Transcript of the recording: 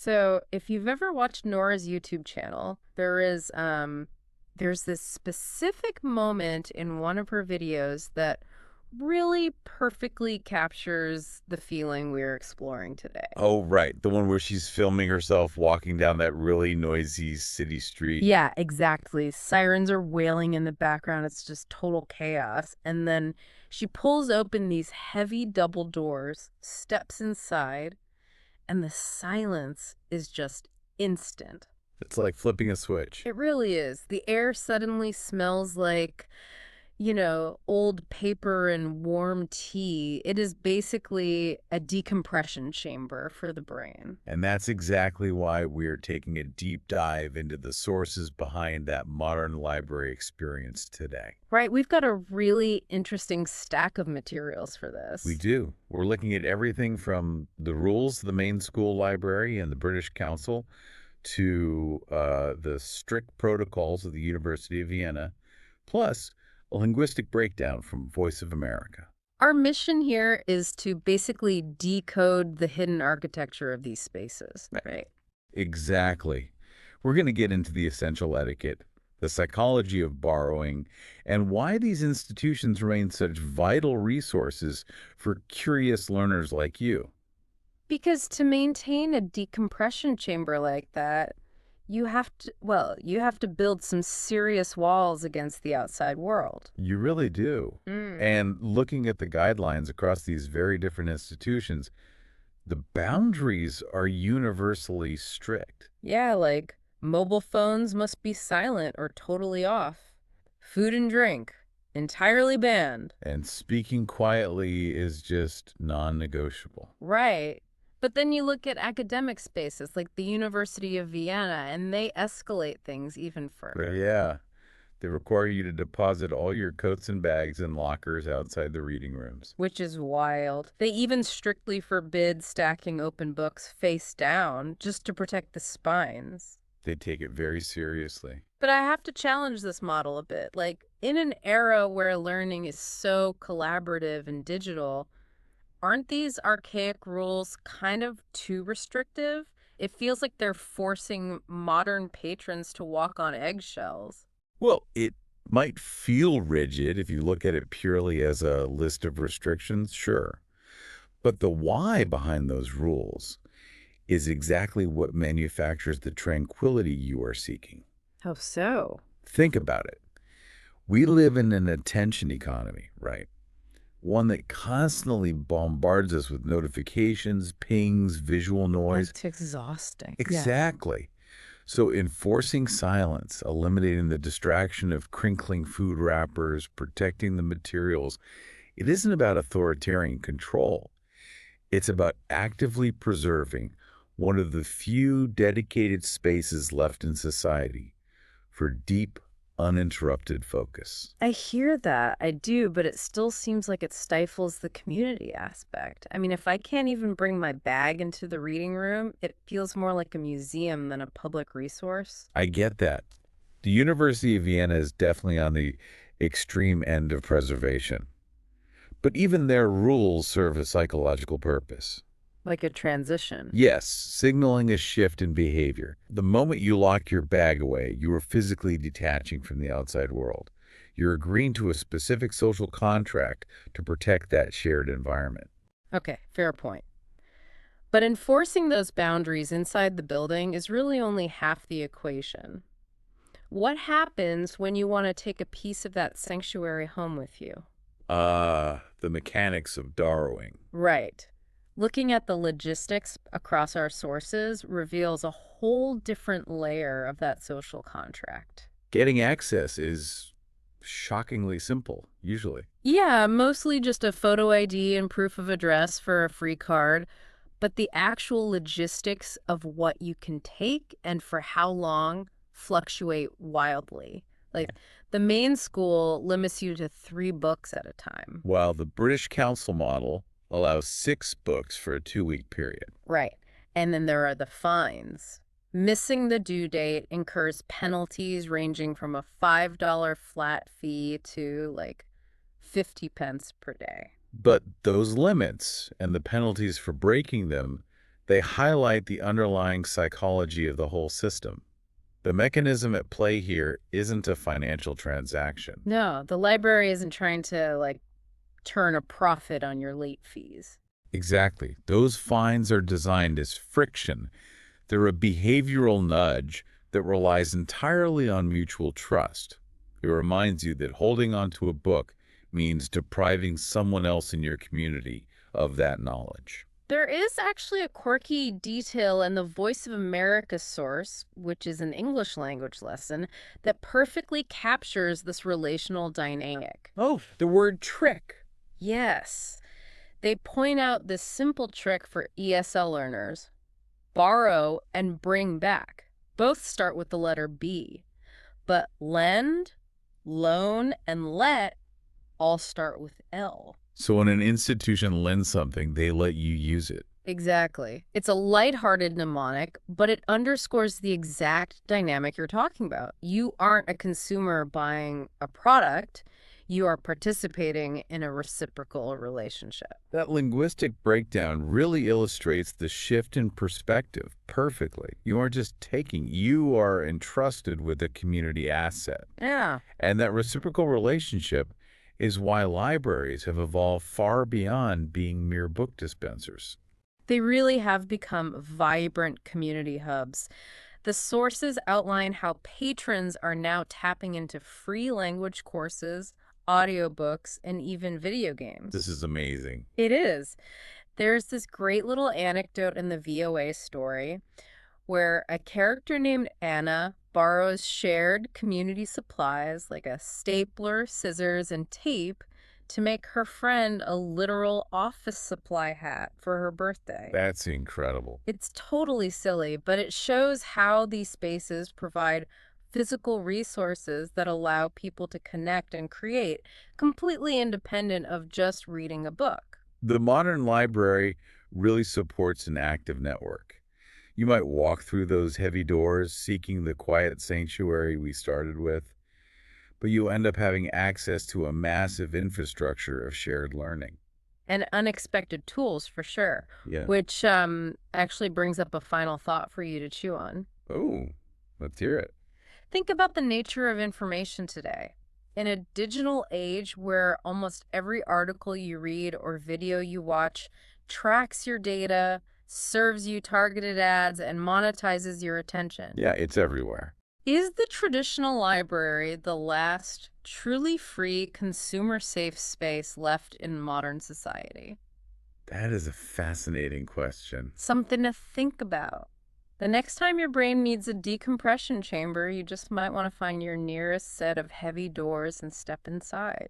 So, if you've ever watched Nora's YouTube channel, there's this specific moment in one of her videos that really perfectly captures the feeling we're exploring today. Oh, right. The one where she's filming herself walking down that really noisy city street. Yeah, exactly. Sirens are wailing in the background. It's just total chaos. And then she pulls open these heavy double doors, steps inside, and the silence is just instant. It's like flipping a switch. It really is. The air suddenly smells like, old paper and warm tea. It is basically a decompression chamber for the brain. And that's exactly why we're taking a deep dive into the sources behind that modern library experience today. Right, we've got a really interesting stack of materials for We this. do. We're looking at everything from the rules of the main school library and the British Council to the strict protocols of the University of Vienna, plus a linguistic breakdown from Voice of America. Our mission here is to basically decode the hidden architecture of these spaces, right? Exactly. We're going to get into the essential etiquette, the psychology of borrowing, and why these institutions remain such vital resources for curious learners like you. Because to maintain a decompression chamber like that, you have to build some serious walls against the outside world. You really do. Mm. And looking at the guidelines across these very different institutions, the boundaries are universally strict. Yeah, like mobile phones must be silent or totally off. Food and drink, entirely banned. And speaking quietly is just non-negotiable. Right. But then you look at academic spaces like the University of Vienna, and they escalate things even But further. yeah, they require you to deposit all your coats and bags in lockers outside the reading rooms. Which is wild. They even strictly forbid stacking open books face down just to protect the spines. They take it very seriously. But I have to challenge this model a bit. Like, in an era where learning is so collaborative and digital, aren't these archaic rules kind of too restrictive? It feels like they're forcing modern patrons to walk on eggshells. Well, it might feel rigid if you look at it purely as a list of restrictions, sure. But the why behind those rules is exactly what manufactures the tranquility you are seeking. How so? Think about it. We live in an attention economy, right? One that constantly bombards us with notifications, pings, visual noise. That's exhausting. Yeah. Exactly. So enforcing silence, eliminating the distraction of crinkling food wrappers, protecting the materials, it isn't about authoritarian control. It's about actively preserving one of the few dedicated spaces left in society for deep, uninterrupted focus. I hear that. I do, but it still seems like it stifles the community aspect. I mean, if I can't even bring my bag into the reading room, it feels more like a museum than a public resource. I get that. The University of Vienna is definitely on the extreme end of preservation. But even their rules serve a psychological purpose. Like a transition. Yes, signaling a shift in behavior. The moment you lock your bag away, you are physically detaching from the outside world. You're agreeing to a specific social contract to protect that shared environment. Okay, fair point. But enforcing those boundaries inside the building is really only half the equation. What happens when you want to take a piece of that sanctuary home with you? The mechanics of borrowing. Right. Looking at the logistics across our sources reveals a whole different layer of that social contract. Getting access is shockingly simple, usually. Yeah, mostly just a photo ID and proof of address for a free card, but the actual logistics of what you can take and for how long fluctuate wildly. Like, the main school limits you to 3 books at a time. While the British Council model allows 6 books for a 2-week period. Right. And then there are the fines. Missing the due date incurs penalties ranging from a $5 flat fee to like 50 pence per day. But those limits and the penalties for breaking them They highlight the underlying psychology of the whole system. The mechanism at play here isn't a financial transaction. No, the library isn't trying to, like, turn a profit on your late fees. Exactly. Those fines are designed as friction. They're a behavioral nudge that relies entirely on mutual trust. It reminds you that holding onto a book means depriving someone else in your community of that knowledge. There is actually a quirky detail in the Voice of America source, which is an English language lesson, that perfectly captures this relational dynamic. Oh, the word trick. Yes, they point out this simple trick for ESL learners: borrow and bring back. Both start with the letter B, but lend, loan, and let all start with L. So when an institution lends something, they let you use it. Exactly. It's a lighthearted mnemonic, but it underscores the exact dynamic you're talking about. You aren't a consumer buying a product. You are participating in a reciprocal relationship. That linguistic breakdown really illustrates the shift in perspective perfectly. You aren't just taking, you are entrusted with a community asset. Yeah. And that reciprocal relationship is why libraries have evolved far beyond being mere book dispensers. They really have become vibrant community hubs. The sources outline how patrons are now tapping into free language courses, audiobooks, and even video This games. is amazing. It is. There's this great little anecdote in the VOA story where a character named Anna borrows shared community supplies like a stapler, scissors, and tape to make her friend a literal office supply hat for her birthday. That's incredible. It's totally silly, but it shows how these spaces provide physical resources that allow people to connect and create, completely independent of just reading a book. The modern library really supports an active network. You might walk through those heavy doors seeking the quiet sanctuary we started with, but you end up having access to a massive infrastructure of shared learning. And unexpected tools for sure, Yeah. which actually brings up a final thought for you to chew on. Oh, let's hear it. Think about the nature of information today. In a digital age where almost every article you read or video you watch tracks your data, serves you targeted ads, and monetizes your attention, Yeah, it's everywhere. is the traditional library the last truly free, consumer-safe space left in modern society? That is a fascinating question. Something to think about. The next time your brain needs a decompression chamber, you just might want to find your nearest set of heavy doors and step inside.